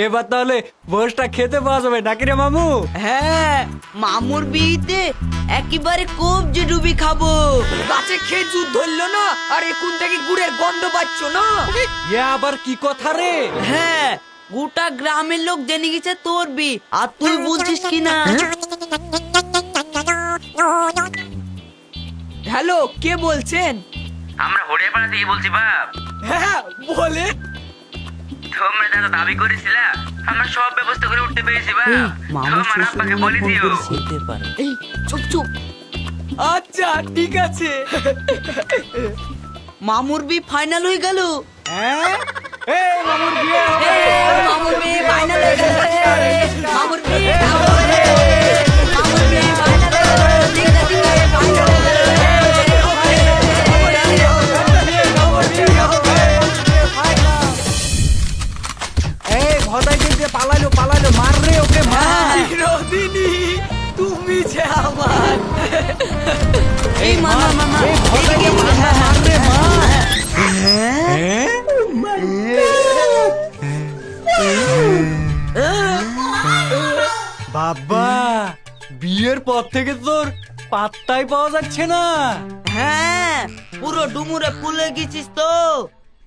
এবার তাহলে ভোজটা খেতে পাওয়া যাবে নাকি রে মামু? হ্যাঁ, মামুর বিয়েতে একেবারে কবজি ডুবি খাবো। গাছে খেজুর ধরলো না আর এখন থেকে গুড়ের গন্ধ পাচ্ছ না? এ আবার কি কথা রে? হ্যাঁ, গোটা গ্রামের লোক জেনে গেছে তোর বি, আর তুই বলছিস কিনা? হ্যালো, কে বলছেন? আমরা হরিয়াপাড়া থেকে বলছি বাপ। হ্যাঁ বলে। তোমরা যা দাবি করেছিলা আমরা সব ব্যবস্থা করে উঠতে পেরেছি বাপ। তোমার আব্বাকে বলে দিও। এই চুপ চুপ। আচ্ছা ঠিক আছে। মামুর বি ফাইনাল হয়ে গেল। হ্যাঁ, এই মামুর বিয়ে হবে। মামুর বি ফাইনাল হয়ে গেল। মামুর বি মামুর বি ফাইনাল হয়ে গেল। ফাইনাল হয়ে গেল। এই ভদাই দিতে পালাইলো পালাইলো, মার রে ওকে মার। রদিনী, তুমি যে আমার। এই মামা মামা এই ভদাইকে মার রে মার। হ্যাঁ? বাবা, বিয়ের পর থেকে তোর পাত্তাই পাওয়া যাচ্ছে না। হ্যাঁ, পুরো ডুমুরে ফুলে গেছিস তো।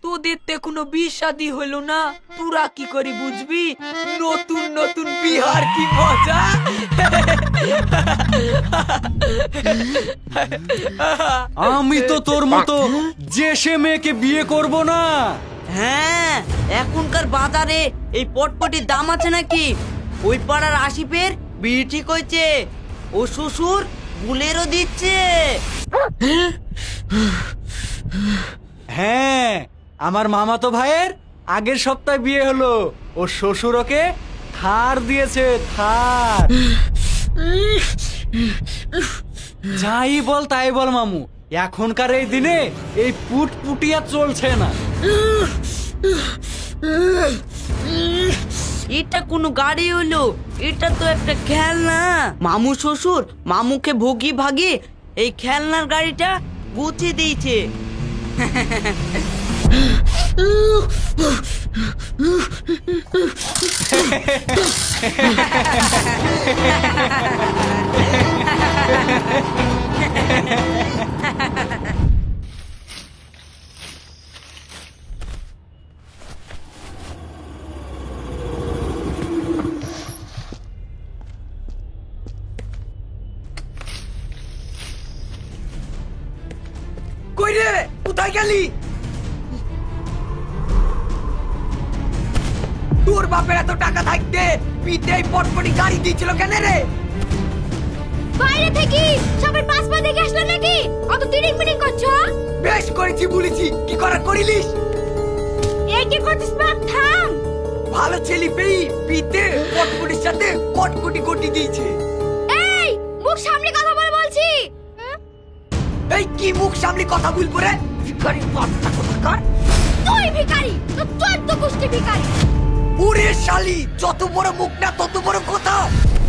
তোদের তে কোনো বিয়ে শাদী হলো না, তোরা কি করে বুঝবি নতুন নতুন বিহার কি মজা। আমি তো তোর মতো যে সে মেয়েকে বিয়ে করব না। হ্যাঁ, এখনকার বাজারে এই পটপটির দাম আছে নাকি? ওই পাড়ার আসিফের বিয়ে ঠিক হয়েছে, ও শ্বশুর বুলেরও দিচ্ছে। হ্যাঁ, আমার মামাতো ভাইয়ের আগের সপ্তাহে বিয়ে হলো, ও শ্বশুর ওকে থার দিয়েছে, থার। যাই বল তাই বল মামু, এখনকার এই দিনে এই পুটপুটিয়া চলছে না। এটা কোনো গাড়ি হলো? এটা তো একটা খেলনা। মামু শ্বশুর মামুকে ভোগি ভাগে এই খেলনার গাড়িটা গুছিয়ে দিয়েছে। কই রে, কোথায় গেলি? তোর বাপের এত টাকা থাকতে পিতে এই পটপটি গাড়ি দিয়েছিল কেন রে? বাইরে থেকে সবাই পাসপোর্ট দেখে আসলো নাকি? অত তিরিং মিটিং করছো? বেশ করেছি বলেছি, কি করার করিলিস? এই কি করছিস বাপ, থাম। ভালো ছেলে পেয়ে পিতে পটপটির সাথে কটকটি কটি দিয়েছে। এই মুখ সামনে কথা বলে বলছি। এই কি মুখ সামনে কথা বলবো রে? ভিখারি বাচ্চা কোথাকার। তুই ভিখারি, তো 14 গোষ্ঠী ভিখারি। ওরে শালি, যত বড় মুখ না তত বড় কথা।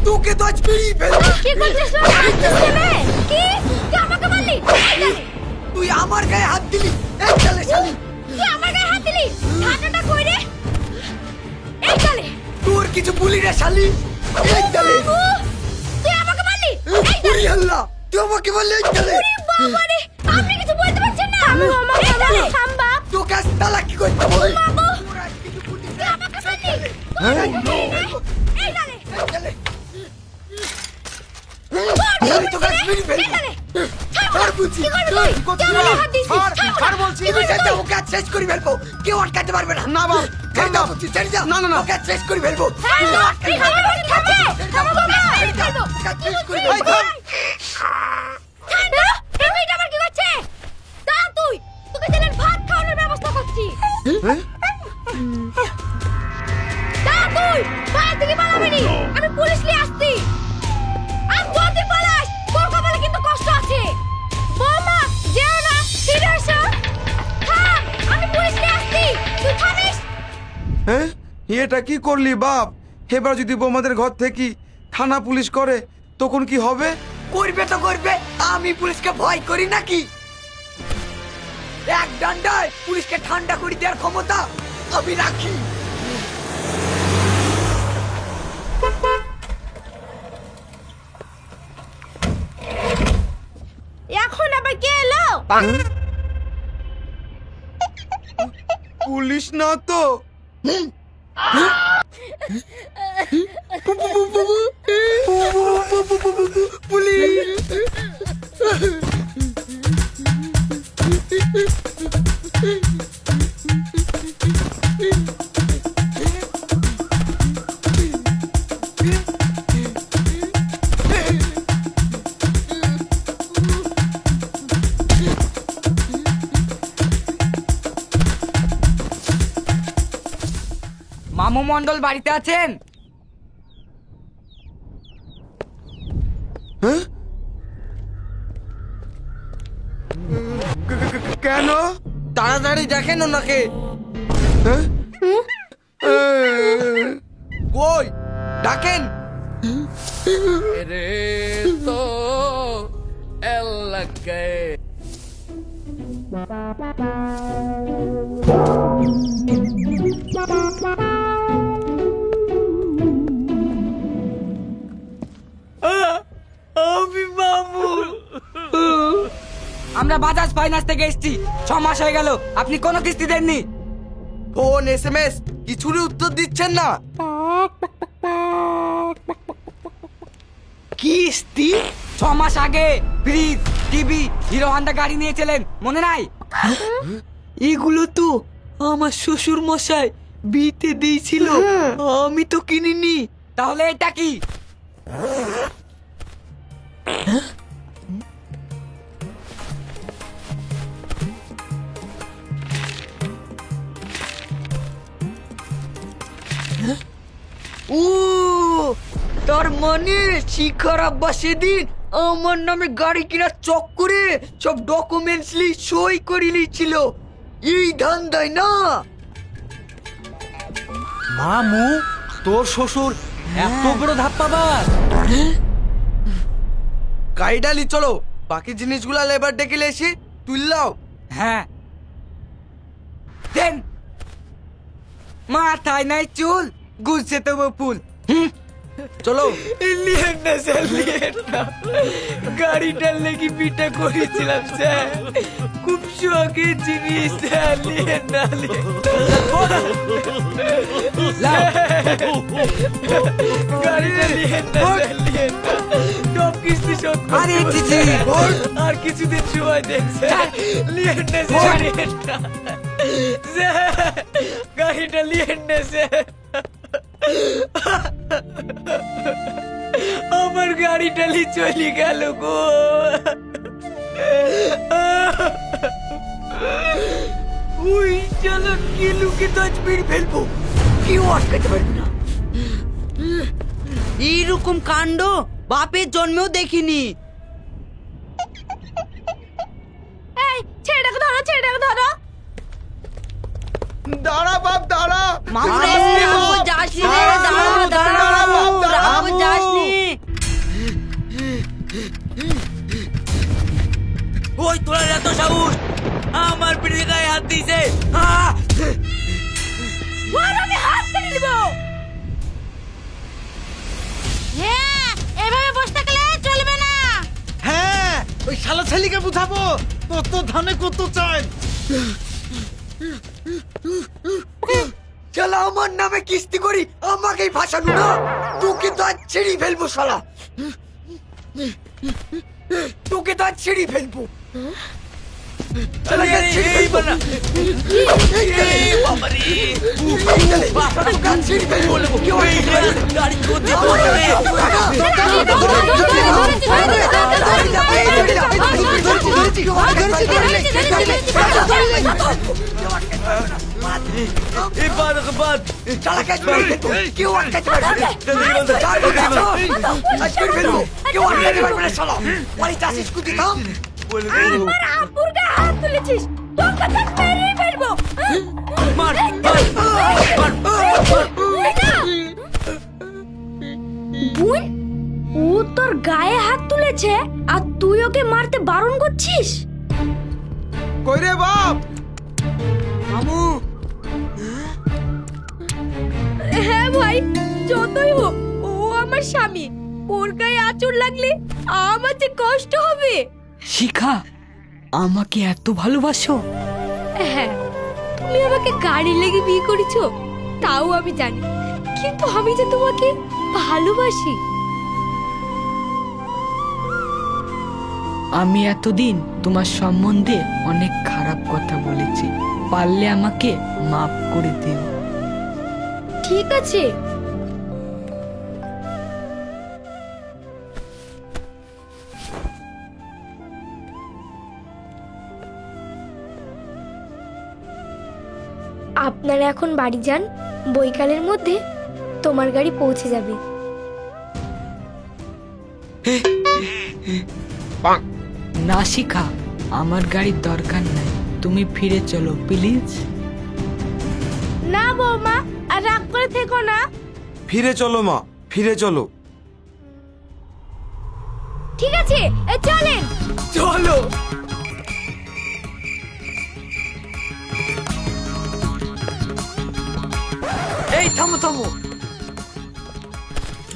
তোকে তো আজ মেরেই ফেলবো। কি করছিস রে? মারছিস রে? কি? তুই আমাকে মারলি? এই চলে। তুই আমার গায়ে হাত দিলি, এই চলে শালি। তুই আমার গায়ে হাত দিলি? ঠান্ডাটা কই রে? এই চলে। তোর কিছু বলি রে শালি, এই চলে। তুই আমাকে মারলি? এই চলে। ওরে আল্লাহ, তুই আমাকে বললি এই চলে। ওরে বাবা রে, আপনি কিছু বলতে পারছেন না। আমি আমাকে বলে থাম বাপ। তোকে আজ তালাক কি করতে বল? বাবা, তোর আজ কিছু বলি তুই আমাকে মারলি? হ্যাঁ? এই চলে। এই চলে। শালি তোকে আজ মেরে ফেলবো। ছাড় বলছি। কি করবি তুই? করছিস তুই আমাকে না? হাত দিছিস। ছাড়, ছাড়, ছাড় বলছি। কি করবি ছেড়ে দে, তুই? ওকে আজ শেষ করে ফেলবো। কেউ আটকাতে পারবে না। না বাবা, ছেড়ে দাও বলছি, ছেড়ে দাও। না, না, না। ওকে আজ শেষ করে ফেলবো। হ্যাঁ, কেউ তো, আটকাতে তুই পারবে না। আমার কাছে থাকবে। আমাকে মেরে ফেলবো। ওকে আজ শেষ করে এই ফেলবো। ঠান্ডা, এই মেয়েটা আবার কি করছে? দাঁড়া তুই, তোকে জেলের ভাত খাওয়ানোর ব্যবস্থা করছি। দাঁড়া তুই, বাইরে থেকে পালাবি নি। আমি পুলিশ নিয়ে আসছি। আর যদি পালাস, তোর কপালে কিন্তু কষ্ট আছে। বৌমা, যেও না, ফিরে এসো। থাম, আমি পুলিশ নিয়ে আসছি। তুই থামিস। হ্যাঁ, এটা কি করলি বাপ? এবার যদি বোমাদের ঘর থেকে থানা পুলিশ করে তখন কি হবে? করবে তো করবে, আমি পুলিশকে ভয় করি নাকি? এক ডান্ডায় পুলিশকে ঠান্ডা করে দেওয়ার ক্ষমতা আমি রাখি। এখন আবার কে এলো? পুলিশ না তো? মামু মন্ডল বাড়িতে আছেন? কেন? তাড়াতাড়ি দেখেন ওনাকে। হ্যাঁ? কই ডাকেন। আমি মামু। আমরা বাজাজ ফাইন্যান্স থেকে এসেছি, 6 মাস হয়ে গেল আপনি কোনো কিস্তি দেননি। ফোন SMS কিছুরই উত্তর দিচ্ছেন না। কিস্তি? 6 মাস আগে ফ্রিজ, টিভি, হিরো হন্ডা গাড়ি নিয়েছিলেন, মনে নাই? এগুলো তো আমার শ্বশুর মশাই বিতে দিয়েছিল, আমি তো কিনিনি। তাহলে এটা কি? ও, তার মানে শিখার আব্বা সেদিন আমার নামে গাড়ি কেনার চক্করে সব ডকুমেন্টস সই করে নিয়েছিল, এই ধান্দায় না? মামু, তোর শ্বশুর এত বড় ধাপ্পাবাজ? গাড়িটা চলো, বাকি জিনিসগুলা লেবার ডেকে এসে তুললাও। হ্যাঁ দেন। মাথায় নাই চুল, গুলছে তো ফুল। চলো। লিয়েন না স্যার, লিয়েন না। গাড়িটার লেগে পিঠা করেছিলাম স্যার, খুব শখের জিনিস স্যার, লিয়েন না, লিয়েন না। গাড়িটা লিয়েন না স্যার, লিয়েন না। সব কিস্তি শোধ করতে হবে। আর কিছুদিন সময় দেন স্যার, লিয়েন না স্যার, লিয়েন না স্যার, গাড়িটা লিয়েন না স্যার। আমার গাড়িটা চলে গেল গো। ওই চালাক গেলুকে তো আজ মেরে ফেলবো, কেউ আটকাতে পারবে না। এইরকম কাণ্ড বাপের জন্মেও দেখিনি। এই ছেলেটাকে ধরো, ছেলেটাকে ধরো। দাঁড়া বাপ, দাঁড়া। মামু রে, দাঁড়া, রাগো বাপ। যাসনি রে, দাঁড়া, দাঁড়া, মামু, রাগো যাসনি। ওই তোরা এত সাহস, আমার পিঠে গায়ে হাত দিয়েছে। ওর আমি হাত থেকে নিব। হ্যাঁ, এভাবে বসে থাকলে চলবে না। হ্যাঁ, ওই শালা ছেলেকে বুঝাবো কত ধানে কত চাই। শালা আমার নামে কিস্তি করি আমাকেই ফাঁসানো না, তোকে তো আজ ছেড়ে ফেলবো শালা, তোকে তো আজ ছেড়ে ফেলবো। শালাকে ছেড়ে ফেলবো না। তোকে আজ ছেড়ে ফেলবো, কেউ গাড়ি করতে কেউ আটকাতে পারবে না। আজকের ফেলবো, কেউ আটকাতে পারবে না শালা। বাড়িতে আসিস কুতি থাম। আমার আব্বুর গায়ে হাত তুলেছিস, তোকে তো মেরেই ফেলবো। মার, বোন, ও তোর গায়ে হাত তুলেছে আর তুই ওকে মারতে বারণ করছিস? কই রে বাপ, যতই হোক ও আমার স্বামী, ওর গায়ে আঁচড় লাগলে আমার যে কষ্ট হবে। শিখা, আমাকে এত ভালোবাসো? হ্যাঁ, তুমি আমাকে গাড়ি লেগে বিয়ে করেছো তাও আমি জানি, কিন্তু আমি যে তোমাকে ভালোবাসি। আমি এতদিন তোমার সম্বন্ধে অনেক খারাপ কথা বলেছি, পারলে আমাকে মাফ করে দিও। ঠিক আছে। আপনারা এখন বাড়ি যান, বৈকালের মধ্যে তোমার গাড়ি পৌঁছে যাবে। না শিখা, আমার গাড়ির দরকার নাই, তুমি ফিরে চলো প্লিজ। না বৌমা, আর রাগ করে থেকো না। ফিরে চলো মা, ফিরে চলো। ঠিক আছে, চলেন। চলো। এই থামো থামো,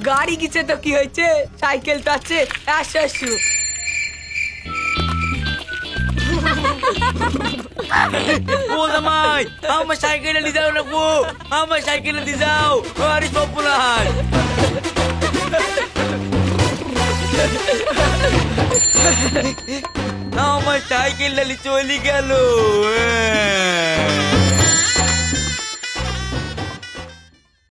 গাড়ি গিয়েছে তো কি হয়েছে, সাইকেল তো আছে, আসো আসো। ও জামাই, আমার সাইকেলে নিয়ে যাও না গো, আমার সাইকেলে দিয়ে যাও। আরে সপুনার, আমার সাইকেল নালি চলে গেল।